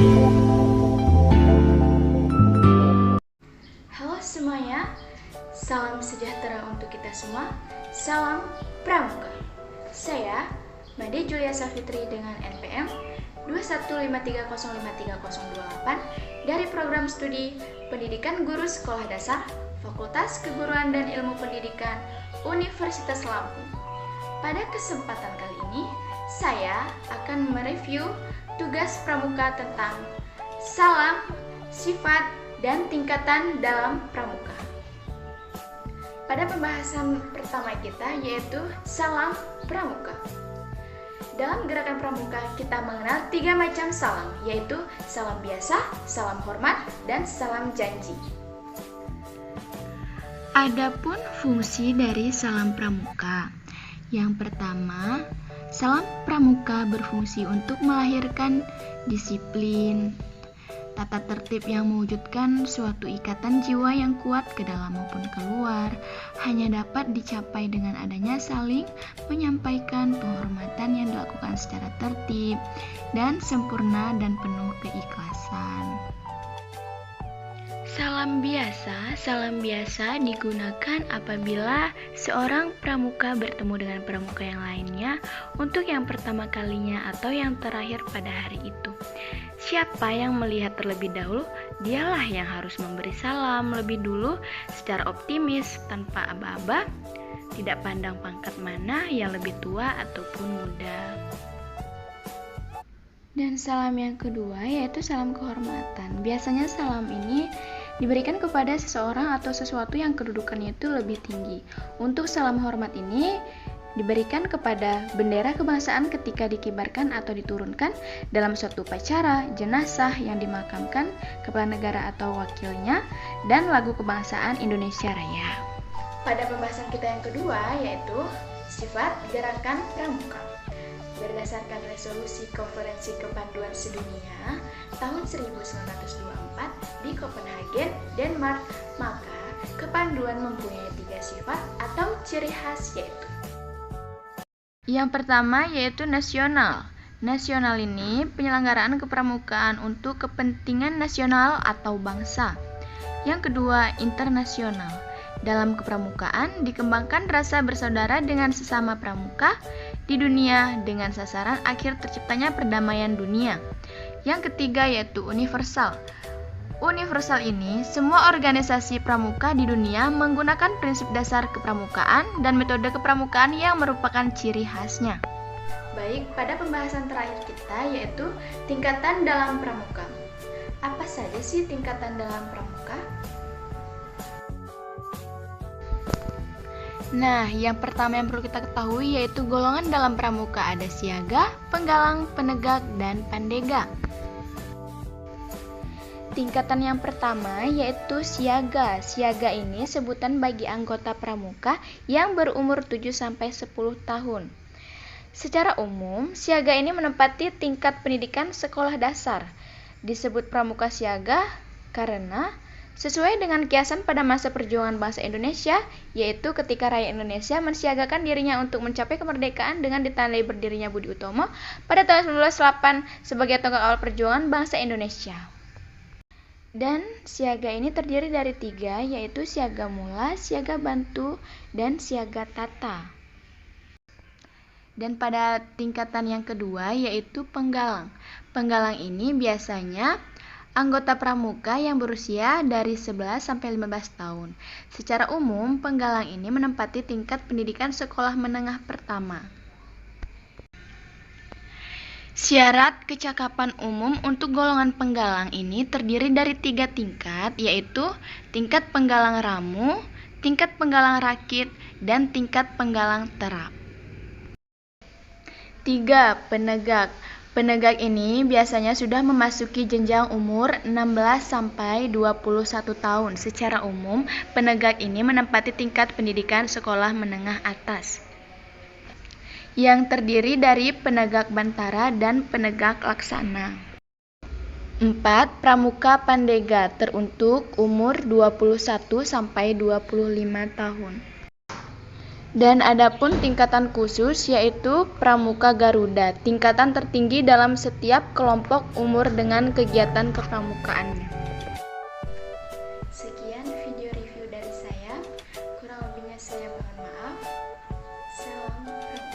Halo semuanya, salam sejahtera untuk kita semua. Salam Pramuka. Saya Made Julia Safitri dengan NPM 215305308 dari program studi Pendidikan Guru Sekolah Dasar Fakultas Keguruan dan Ilmu Pendidikan Universitas Lampung. Pada kesempatan kali ini, saya akan mereview tugas pramuka tentang salam, sifat, dan tingkatan dalam pramuka. Pada pembahasan pertama kita yaitu salam pramuka. Dalam gerakan pramuka kita mengenal 3 macam salam, yaitu salam biasa, salam hormat, dan salam janji. Adapun fungsi dari salam pramuka. Yang pertama, salam pramuka berfungsi untuk melahirkan disiplin, tata tertib yang mewujudkan suatu ikatan jiwa yang kuat ke dalam maupun keluar, hanya dapat dicapai dengan adanya saling menyampaikan penghormatan yang dilakukan secara tertib dan sempurna dan penuh keikhlasan. Salam biasa digunakan apabila seorang pramuka bertemu dengan pramuka yang lainnya untuk yang pertama kalinya atau yang terakhir pada hari itu. Siapa yang melihat terlebih dahulu, dialah yang harus memberi salam lebih dulu secara optimis, tanpa aba-aba, tidak pandang pangkat mana yang lebih tua ataupun muda. Dan salam yang kedua yaitu salam kehormatan. Biasanya salam ini diberikan kepada seseorang atau sesuatu yang kedudukannya itu lebih tinggi. Untuk salam hormat ini diberikan kepada bendera kebangsaan ketika dikibarkan atau diturunkan dalam suatu upacara, jenazah yang dimakamkan, kepala negara atau wakilnya, dan lagu kebangsaan Indonesia Raya. Pada pembahasan kita yang kedua yaitu sifat gerakan pramuka. Berdasarkan resolusi Konferensi Kepanduan Sedunia tahun 1924 di Copenhagen, Denmark, maka kepanduan mempunyai 3 sifat atau ciri khas yaitu: yang pertama yaitu nasional. Nasional ini penyelenggaraan kepramukaan untuk kepentingan nasional atau bangsa. Yang kedua, internasional. Dalam kepramukaan dikembangkan rasa bersaudara dengan sesama pramuka di dunia dengan sasaran akhir terciptanya perdamaian dunia. Yang ketiga yaitu universal. Universal ini semua organisasi pramuka di dunia menggunakan prinsip dasar kepramukaan dan metode kepramukaan yang merupakan ciri khasnya. Baik, pada pembahasan terakhir kita yaitu tingkatan dalam pramuka. Apa saja sih tingkatan dalam pramuka? Nah, yang pertama yang perlu kita ketahui yaitu golongan dalam pramuka ada siaga, penggalang, penegak, dan pandega. Tingkatan yang pertama yaitu siaga. Siaga ini sebutan bagi anggota pramuka yang berumur 7-10 tahun. Secara umum, siaga ini menempati tingkat pendidikan sekolah dasar. Disebut pramuka siaga karena sesuai dengan kiasan pada masa perjuangan bangsa Indonesia, yaitu ketika rakyat Indonesia mensiagakan dirinya untuk mencapai kemerdekaan dengan ditandai berdirinya Budi Utomo pada tahun 1908 sebagai tonggak awal perjuangan bangsa Indonesia. Dan siaga ini terdiri dari 3, yaitu siaga mula, siaga bantu, dan siaga tata. Dan pada tingkatan yang kedua yaitu penggalang. Penggalang ini biasanya anggota pramuka yang berusia dari 11 sampai 15 tahun. Secara umum, penggalang ini menempati tingkat pendidikan sekolah menengah pertama. Syarat kecakapan umum untuk golongan penggalang ini terdiri dari 3 tingkat, yaitu tingkat penggalang ramu, tingkat penggalang rakit, dan tingkat penggalang terap. 3. Penegak. Penegak ini biasanya sudah memasuki jenjang umur 16 sampai 21 tahun. Secara umum, penegak ini menempati tingkat pendidikan sekolah menengah atas, yang terdiri dari penegak bantara dan penegak laksana. 4. Pramuka pandega teruntuk umur 21 sampai 25 tahun. Dan adapun tingkatan khusus yaitu Pramuka Garuda, tingkatan tertinggi dalam setiap kelompok umur dengan kegiatan kepramukaannya. Sekian video review dari saya. Kurang lebihnya saya mohon maaf. Salam pramuka.